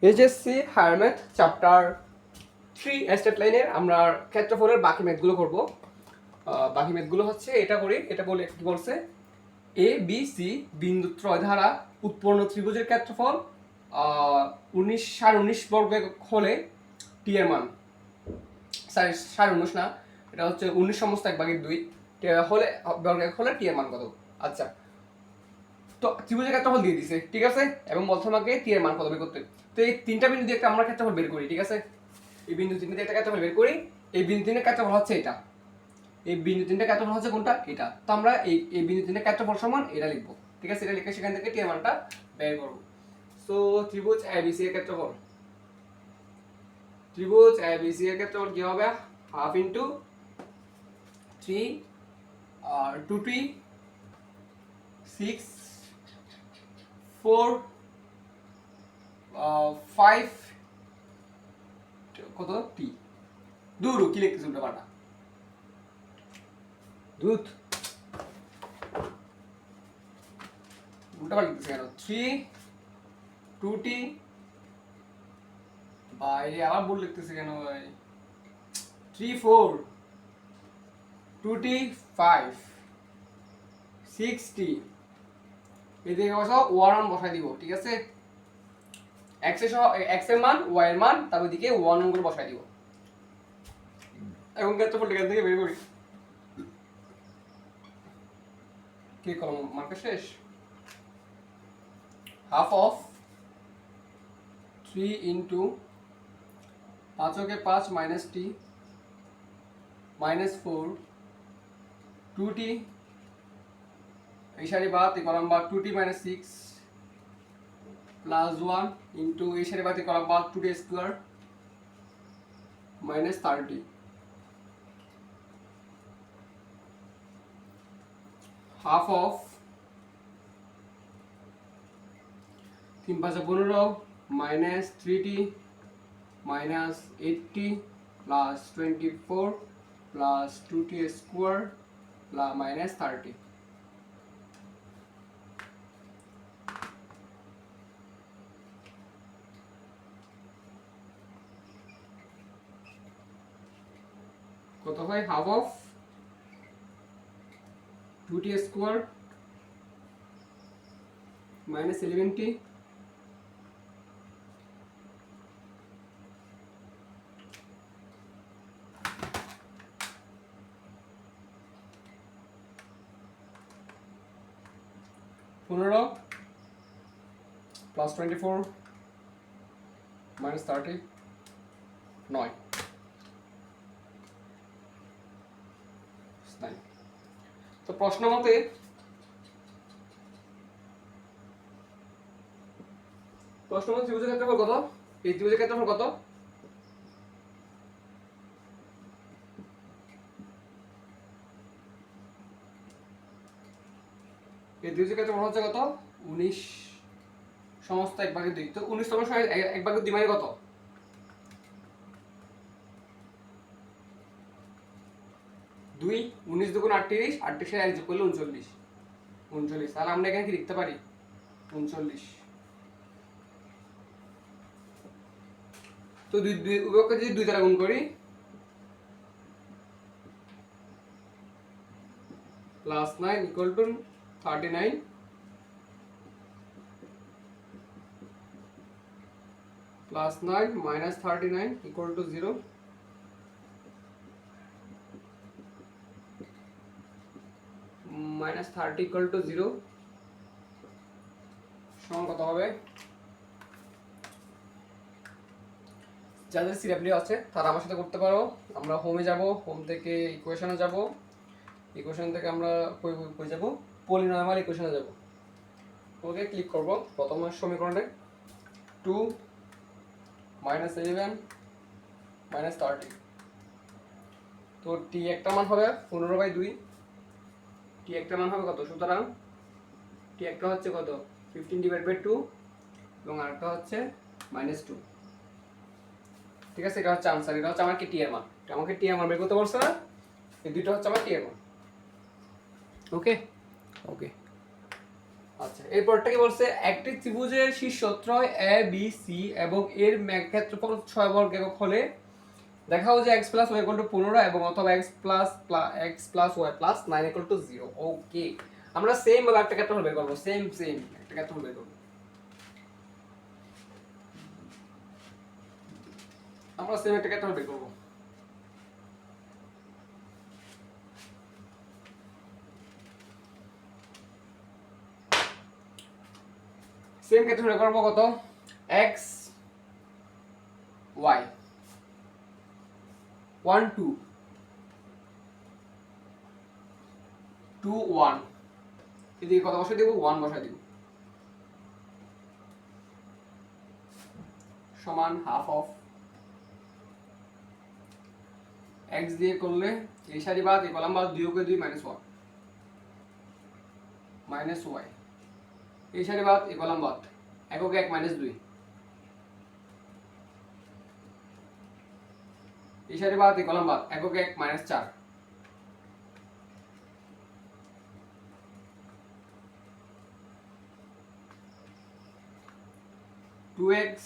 HSC higher math chapter 3 straight লাইনের আমরা ক্ষেত্রফলের বাকি ম্যাথগুলো করব। বাকি ম্যাথগুলো হচ্ছে এটা করি, এটা বলে কি বলছে, এ বি সি বিন্দুত্রয় দ্বারা উৎপন্ন ত্রিভুজের ক্ষেত্রফল 19 বর্গ হলে টি এর মান, 19 না, এটা হচ্ছে 19 সমস্ত 1/2 হলে বর্গ হলে টি এর মান কত। আচ্ছা, তো ত্রিভুজের ক্ষেত্রফল দিয়ে দিছে, ঠিক আছে, এবং বলছে আমাকে টি এর মান কত বের করতে। তো এই তিনটা বিন্দু দিয়ে একটা আমরা ক্ষেত্রফল বের করি, ঠিক আছে। এই বিন্দু তিনটা দিয়ে একটা ক্ষেত্রফল বের করি। এই বিন্দু তিনটার ক্ষেত্রফল হচ্ছে এটা, এই বিন্দু তিনটার ক্ষেত্রফল হচ্ছে কোনটা, এটা। তো আমরা এই বিন্দু তিনটার ক্ষেত্রফল সমান এটা লিখবো, ঠিক আছে। এটা লিখে সেখান থেকে টি এর মানটা বের করব। সো ত্রিভুজ এবিসি এর ক্ষেত্রফল, ত্রিভুজ এবিসি এর ক্ষেত্রফল কি হবে, হাফ ইন্টু 3 আর 2t 6 4 5 কত টি। দূর কি লিখতেছি উল্টা পাল্টা, দুধ উল্টা পাল্টা লিখতেছি কেন, 3 2t বাইরে আবার ভুল লিখতেছি কেন ভাই, 3 4 2t 5 6t এদিকে বসাও, ওয়ান বসাই দিব, ঠিক আছে। এক্স এর মান, ওয়াই এর মান, তারপর দিকে ওয়ান গুলো বসাই দিব। এখন ক্ষেত্রফল এখান থেকে বের করি, কি কলম মার্কা শেষ। Half of 3 into 5 minus T minus 4 2t এই সারি বাদ, এই কলম বাদ 2t মাইনাস 6 প্লাস 1 ইন্টু এই সারি বাদ, এই কলম বাদ 2t square minus 30 half of 3 5 15 minus 3t minus 8t plus 24 plus 2t square plus minus 30। কত হয়, half of 2t square minus 11t পনেরো প্লাস 24 মাইনাস 30 9। তো প্রশ্ন মতে ত্রিভুজের ক্ষেত্রফল কত, এই ত্রিভুজের ক্ষেত্রফল কত, এই ত্রিভুজের ক্ষেত্রফল হচ্ছে কত, 19 সমস্ত 1/2। তো 19 সমস্ত 1/2 মানে কত, 2 19 দুগুণ 38, 38 এর 1 যোগ করলে 39, 39। তাহলে আমরা এখানে কি লিখতে পারি, 39। তো দুই উভয়কে যদি 2 দ্বারা গুণ করি, plus 9 equal two 39 plus 9 minus 39 equal to 0। Minus 30 equal to 0 সমান কত হবে। যাদের সিরিয়াবলি আছে তারা আমার সাথে করতে পারো। আমরা হোমে যাব, হোম থেকে ইকুয়েশনে যাব, ইকুয়েশন থেকে আমরা কই যাব, পলিনোমিয়াল ইকুয়েশনে যাব। ওকে, ক্লিক করব প্রথম সমীকরণে 2 মাইনাস 11 মাইনাস 30। তো টি একটা মান হবে 15/2, টি একটা মান হবে কত, সুতরাং টি একটা হচ্ছে কত 15/2 এবং আরেকটা হচ্ছে -2। ঠিক আছে, এটা হচ্ছে আনসার, এটা হচ্ছে আমার কি টি এর মান, এটা আমাকে টি এর মান বের করতে বলছে না, এই দুটো হচ্ছে আমার টি এর মান। ওকে ওকে। আচ্ছা, এরপরটা কি বলছে, একটি ত্রিভুজের শীর্ষত্রয় এ বি সি এবং এর ক্ষেত্রফল 6 বর্গ একক হলে দেখাও যে x plus y equal to 15 এবং অথবা x plus y plus 9 equal to 0। Okay, আমরা সেম ভাবে একটা ক্ষেত্রফল বের করব, সেম একটা ক্ষেত্রফল বের করব। আমরা সেম একটা ক্ষেত্রফল বের করব। সেম ক্ষেত্রফল বের করব কত, x y 1 2 2 1, এদিকে কত বসাই দেব, 1 বসাই দেব, সমান হাফ অফ x দিয়ে করলে এই সারি বাদ এই কলাম বাদ 2 কে 2 -1 মাইনাস y, এই সারি বাদ এই কলাম বাদ একক 1 -2, এই সারি বাদ এই কলাম বাদ একক 1 -4, two x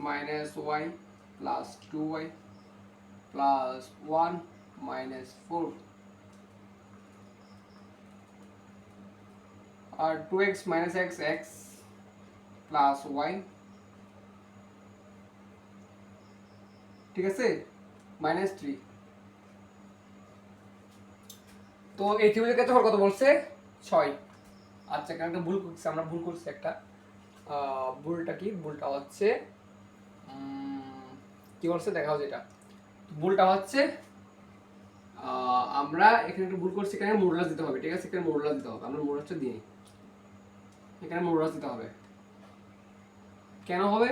minus y plus 2y plus 1 minus 4 और 2x minus x plus y, ঠিক আছে, মাইনাস 3। তো এই ত্রিভুজের ক্ষেত্রফল কত বলছে, 6। আচ্ছা, এখানে একটা ভুল করছি, আমরা ভুল করছি একটা, ভুলটা কি, ভুলটা হচ্ছে কি বলছে দেখাও, যেটা ভুলটা হচ্ছে আমরা এখানে একটু ভুল করছি, এখানে মডুলাস দিতে হবে, ঠিক আছে, এখানে মডুলাস দিতে হবে, আমরা মডুলাসটা দিই, এখানে মডুলাস দিতে হবে, কেন হবে,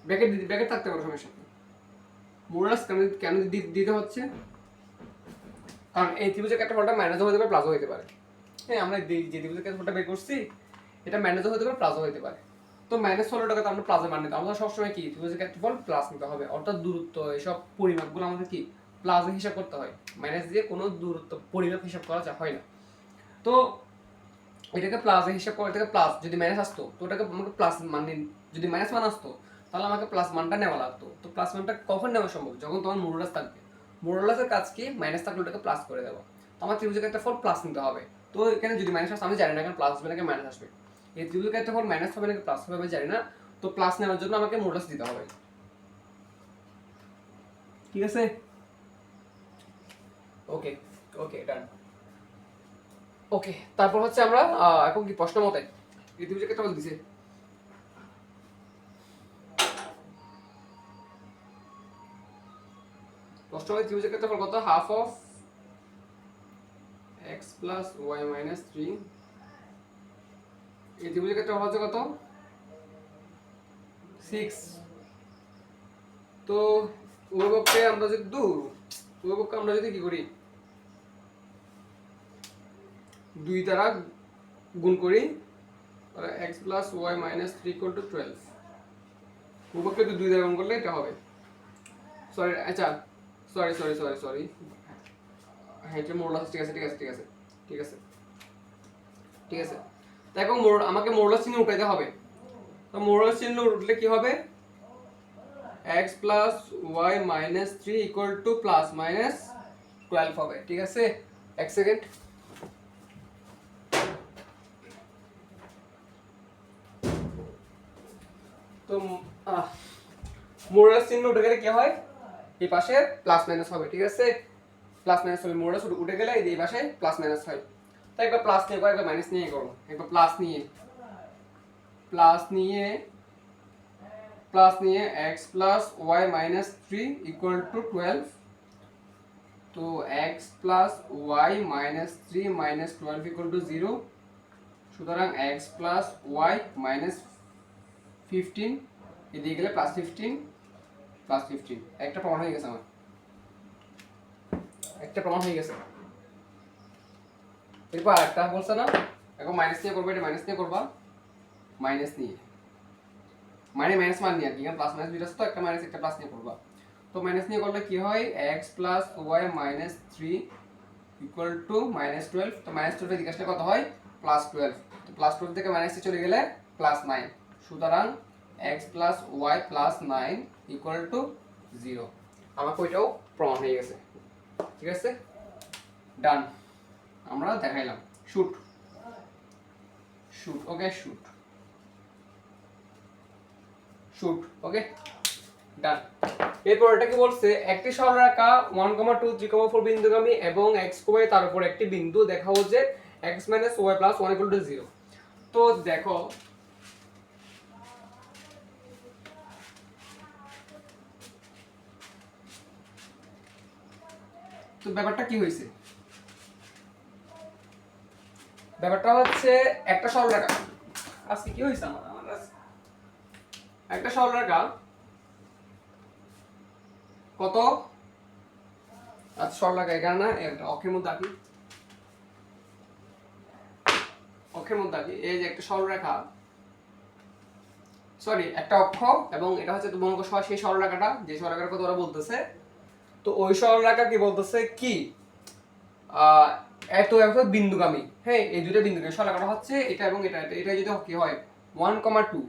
ব্র্যাকেট থাকতে পারে সমস্যা, মডুলাস কেন দিতে হচ্ছে, কারণ এই ত্রিভুজের ক্ষেত্রফলটা মাইনাসও হতে পারে প্লাসও হতে পারে। হ্যাঁ, আমরা যে ত্রিভুজের ক্ষেত্রফলটা বের করছি এটা মাইনাসও হতে পারে প্লাসও হতে পারে। তো মাইনাস 16টাকে তো আমরা প্লাসে মান নিতে, আমরা সবসময় কি ত্রিভুজের ক্ষেত্রফল প্লাস নিতে হবে, অর্থাৎ দূরত্ব এসব পরিমাপগুলো আমাদের কি প্লাসে হিসাব করতে হয়, মাইনাস দিয়ে কোনো দূরত্ব পরিমাপ হিসাব করা হয় না। তো এটাকে প্লাসে হিসাব করে, এটাকে প্লাস যদি মাইনাস আসতো তো ওটাকে আমাকে প্লাস মান নিন, যদি মাইনাস মান আসতো তাহলে আমাকে প্লাস মানটা নেওয়া লাগতো। তো প্লাস মানটা কখন নেওয়া সম্ভব, যখন তোমার মডুলাস থাকবে, মডুলাসের কাজ কি মাইনাস থাকলে ওটাকে প্লাস করে দেবো। তো আমার ত্রিভুজের ক্ষেত্রফল প্লাস নিতে হবে। তো এখানে যদি মাইনাস আসে আমি জানি না এখানে প্লাস আসবে নাকি মাইনাস আসবে, এই ত্রিভুজের ক্ষেত্রফল মাইনাস হবে নাকি প্লাস হবে আমি জানি না। তো প্লাস নেওয়ার জন্য আমাকে মডুলাস দিতে হবে, ঠিক আছে, ওকে ওকে ডান। ওকে, তারপর হচ্ছে আমরা এখন কি প্রশ্ন মতে এই ত্রিভুজের ক্ষেত্রফল দিছে, প্রশ্ন মতে ত্রিভুজের ক্ষেত্রফল কত, half of x plus y minus 3, এই ত্রিভুজের ক্ষেত্রফল হচ্ছে কত, 6। তো উভয়পক্ষে আমরা যদি কি করি, 2 দ্বারা গুণ করি, তাহলে x plus y minus 3 equal to 12, উভয়পক্ষে 2 দ্বারা গুণ করলে এটা হবে, সরি আচ্ছা সরি হ্যাঁ এটা মডুলাস, ঠিক আছে তাই এখন আমাকে মডুলাস চিহ্ন উঠাইতে হবে। তো মডুলাস চিহ্ন উঠলে কি হবে, x plus y minus 3 equal to plus minus 12 হবে, ঠিক আছে, এক সেকেন্ড। তো মডুলাস চিহ্ন উঠে গেলে কি হয়, এই পাশে প্লাস মাইনাস হবে, ঠিক আছে, প্লাস মাইনাস হবে, মডুলাস উঠে গেলে এই পাশে প্লাস মাইনাস হয়। তো একবার প্লাস নিয়ে করো, একবার মাইনাস নিয়ে করো, একবার প্লাস নিয়ে x plus y minus 3 equal to 12, তো x plus y minus 3 minus 12 equal to 0, সুতরাং x প্লাস y মাইনাস 15, এদিকে গেলে প্লাস 15 একটা প্রমাণ হয়ে গেছে, আমার একটা প্রমাণ হয়ে গেছে। এরপর আরেকটা বলছে না, এখন মাইনাস নিয়ে করবে, এটা মাইনাস নিয়ে করবা, মাইনাস নিয়ে মানে মাইনাস মান নিয়ে আর কি, প্লাস মাইনাস দুইটা তো একটা মাইনাস একটা প্লাস নিয়ে করবা। তো মাইনাস নিয়ে করলে কি হয়, x plus y minus 3 equal to -12, তো -12 এর দিকে আসলে কত হয় +12, তো +12 থেকে মাইনাসে চলে গেলে +9, সুতরাং x + y + 9 ইকুয়াল টু 0। আমাকে ওইটাও প্রমাণ হয়ে গেছে, ঠিক আছে, ডান, আমরা দেখাইলাম। শুট শুট ওকে, শুট শুট ওকে, ডান। এরপর এটা কি বলছে, একটি সরলরেখা 1, 2, 3, 4 বিন্দুগামী এবং x, y তার উপর একটি বিন্দু দেখাও যে x - y + 1 = 0। তো দেখো তো ব্যাপারটা কি হয়েছে, ব্যাপারটা হচ্ছে একটা সরলরেখা, আজকে কি হয়েছে আমার আমার একটা সরলরেখা কত, আচ্ছা সরলরেখা এখানে না, একটা অক্ষের মধ্যে আঁকি, অক্ষের মধ্যে আঁকি, এই যে একটা সরলরেখা, সরি একটা অক্ষ, এবং এটা হচ্ছে তো মনে করো সেই সরলরেখাটা, যে সরলরেখার কথা ওরা বলতেছে, তো ওই সরলরেখা কি বলতেছে কি এত এত বিন্দুগামী, হ্যাঁ এই দুটো বিন্দুগামী সরলরেখাটা হচ্ছে এটা এবং এটা, এটা যদি কি হয় 1, 2,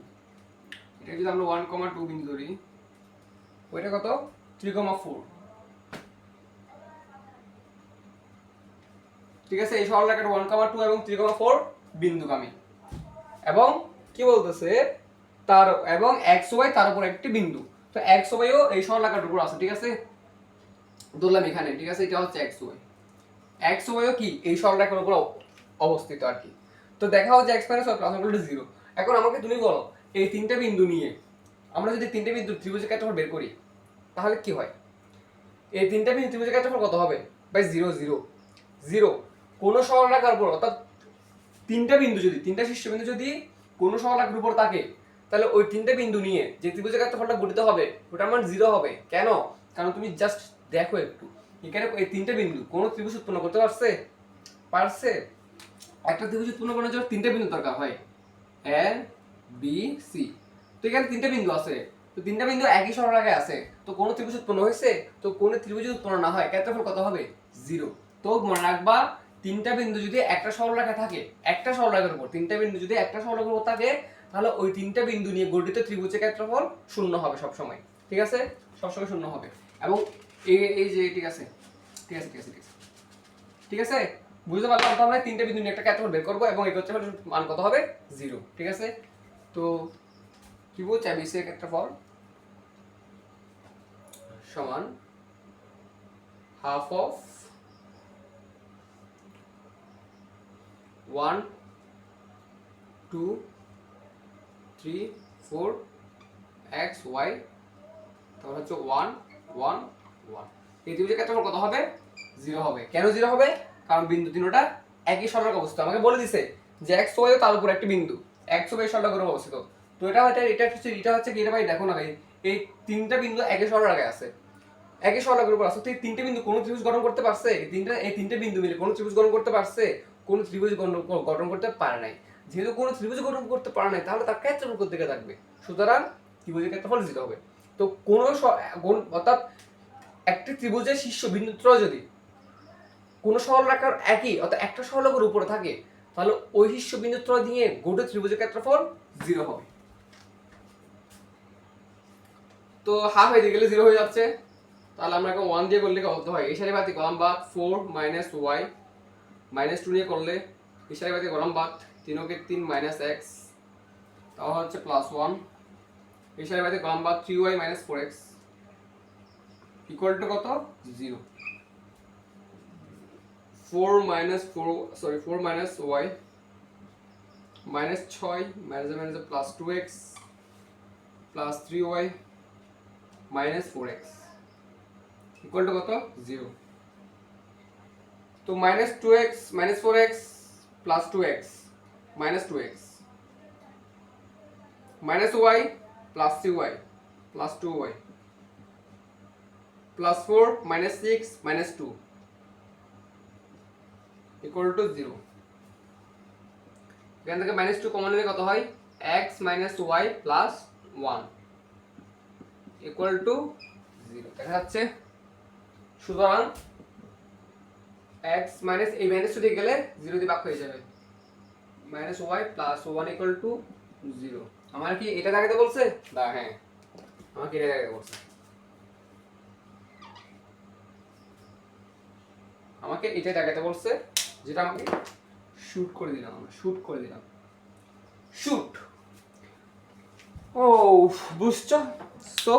এটা যদি আমরা 1, 2 বিন্দু ধরি, ওইটা কত 3, 4, ঠিক আছে, এই সরলরেখাটা 1, 2 এবং 3, 4 বিন্দুগামী, এবং কি বলতেছে তার এবং এক্স ওয়াই তার উপর একটি বিন্দু, তো এক্স ওয়াইও এই সরলরেখাটার উপর আছে, ঠিক আছে, ধরলাম এখানে, ঠিক আছে, এটা হচ্ছে এক্স ওয়াই, এক্স ওয়াইও কি এই সরলরেখার উপর অবস্থিত আর কি। তো দেখা হচ্ছে x - y + 0। এখন আমাকে তুমি বলো এই তিনটা বিন্দু নিয়ে আমরা যদি তিনটা বিন্দু ত্রিভুজের ক্ষেত্রফল বের করি তাহলে কি হয়, এই তিনটা বিন্দু ত্রিভুজের ক্ষেত্রফল কত হবে ভাই 0, 0, 0। কোন সরলরেখার উপর, অর্থাৎ তিনটা বিন্দু যদি, তিনটা শীর্ষবিন্দু যদি কোন সরলরেখার উপর থাকে, তাহলে ওই তিনটা বিন্দু নিয়ে যে ত্রিভুজের ক্ষেত্রফলটা গঠিত হবে ওটার মান 0 হবে। কেন? কারণ তুমি জাস্ট দেখো একটু, এখানে এই তিনটা বিন্দু কোন ত্রিভুজ উৎপন্ন করতে পারছে, পারছে? একটা ত্রিভুজ উৎপন্ন করার জন্য তিনটা বিন্দু দরকার হয়, এ বি সি, তো এখানে তিনটা বিন্দু আছে, তো তিনটা বিন্দু একই সরলরেখায় আছে, তো কোন ত্রিভুজ উৎপন্ন হয়েছে, তো কোন ত্রিভুজ উৎপন্ন না হয় ক্ষেত্রফল কত হবে 0। তো মনে রাখবা তিনটা বিন্দু যদি একটা সরলরেখা থাকে, একটা সরলরেখার উপর তিনটা বিন্দু যদি একটা সরলরেখার উপর থাকে, তাহলে ওই তিনটা বিন্দু নিয়ে গঠিত ত্রিভুজের ক্ষেত্রফল 0 হবে সব সময়, ঠিক আছে, সব সময় 0 হবে। এবং এই যে ঠিক আছে, ঠিক আছে, ঠিক আছে, ঠিক আছে, ঠিক আছে, বুঝতে পারলাম, তো আমরা তিনটা বিন্দু নিয়ে একটা ক্ষেত্রফল বের করব এবং এই ক্ষেত্রফলের মান কত হবে 0, ঠিক আছে। তো কি বলছে ABC এর ক্ষেত্রফল সমান হাফ অফ 1, 2, 3, 4 x y, তাহলে হচ্ছে 1, 1, 1, এই ত্রিভুজের ক্ষেত্রফল কত হবে 0 হবে। কেন 0 হবে? কারণ বিন্দু তিনটা একই সরলরেখা অবস্থিত, আমাকে বলে দিছে যে x y তার উপর একটি বিন্দু, x y সরলরেখার অবস্থিত, তো এটা হচ্ছে কি, এটা ভাই দেখো না ভাই, এই তিনটা বিন্দু একই সরলরেখায় আছে, একই সরলরেখার উপর আছে, তো এই তিনটে বিন্দু কোন ত্রিভুজ গঠন করতে পারছে, এই তিনটে বিন্দু মিলে কোন ত্রিভুজ গঠন করতে পারছে, কোন ত্রিভুজ গঠন করতে পারে নাই, যেহেতু কোন ত্রিভুজ গঠন করতে পারে নাই তাহলে তার ক্ষেত্রফল কোথা থেকে থাকবে, সুতরাং ত্রিভুজের ক্ষেত্রফল 0 হবে। তো কোন অর্থাৎ একটি ত্রিভুজের শীর্ষবিন্দু ত্রয় যদি কোন সরলরেখার একই অর্থাৎ একটা সরলরেখার উপরে থাকে, তাহলে ওই শীর্ষবিন্দু ত্রয় দিয়ে গঠিত ত্রিভুজের ক্ষেত্রফল 0 হবে। তো হাফ হয়ে গেলে 0 হয়ে যাচ্ছে, তাহলে আমরা এখন 1 দিয়ে করলে কত হয়, এই সারি বাতি কলাম বাদ 4 - y -2 নিয়ে করলে এই সারি বাতি কলাম বাদ 3 কে 3 - x, তাহলে হচ্ছে +1, এই সারি বাতি কলাম বাদ 3y - 4x ইকুয়াল টু কত 0। 4 - 4 y -6 +2x +3y -4x equal to কত 0। তো -2x -4x +2x -2x -y +3y +2y +4 -6 -2 equal to 0। এখান থেকে -2 কমন নিলে কত হয় x - y + 1 ইকুয়াল টু 0 দেখা যাচ্ছে। সুতরাং এক্স মাইনাস এই মাইনাস টু দিয়ে গেলে 0 দিয়ে ভাগ হয়ে যাবে, minus y plus 1 equal to 0। আমার কি এটা দেখাতে বলছে? হ্যাঁ, আমাকে এটা দেখাতে বলছে, আমাকে এটা দেখাতে বলছে, যেটা আমাকে শুট করে দিলাম, আমরা শুট করে দিলাম, শুট। ও বুঝছো? সো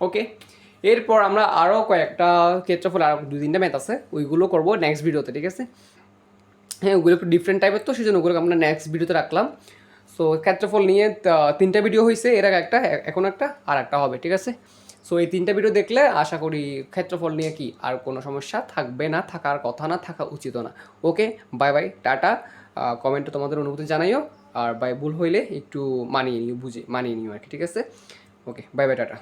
ওকে, এরপর আমরা আরও কয়েকটা ক্ষেত্রফল, আর 2-3টা ম্যাথ আছে, ওইগুলো করবো নেক্সট ভিডিওতে, ঠিক আছে? হ্যাঁ, ওগুলো একটু ডিফারেন্ট টাইপের, তো সেই জন্য ওগুলো আমরা নেক্সট ভিডিওতে রাখলাম। সো ক্ষেত্রফল নিয়ে 3টা ভিডিও হয়েছে, এর আগে একটা, এখন একটা, আর একটা হবে, ঠিক আছে? সো এই 3টা ভিডিও দেখলে আশা করি ক্ষেত্রফল নিয়ে কি আর কোনো সমস্যা থাকবে না, থাকার কথা না, থাকা উচিত না। ওকে, বাই বাই, টাটা। কমেন্টে তোমাদের অনুভূতি জানাইও, আর বাই ভুল হইলে একটু মানিয়ে নিও আর কি, ঠিক আছে? ওকে, বাই বাই, টাটা।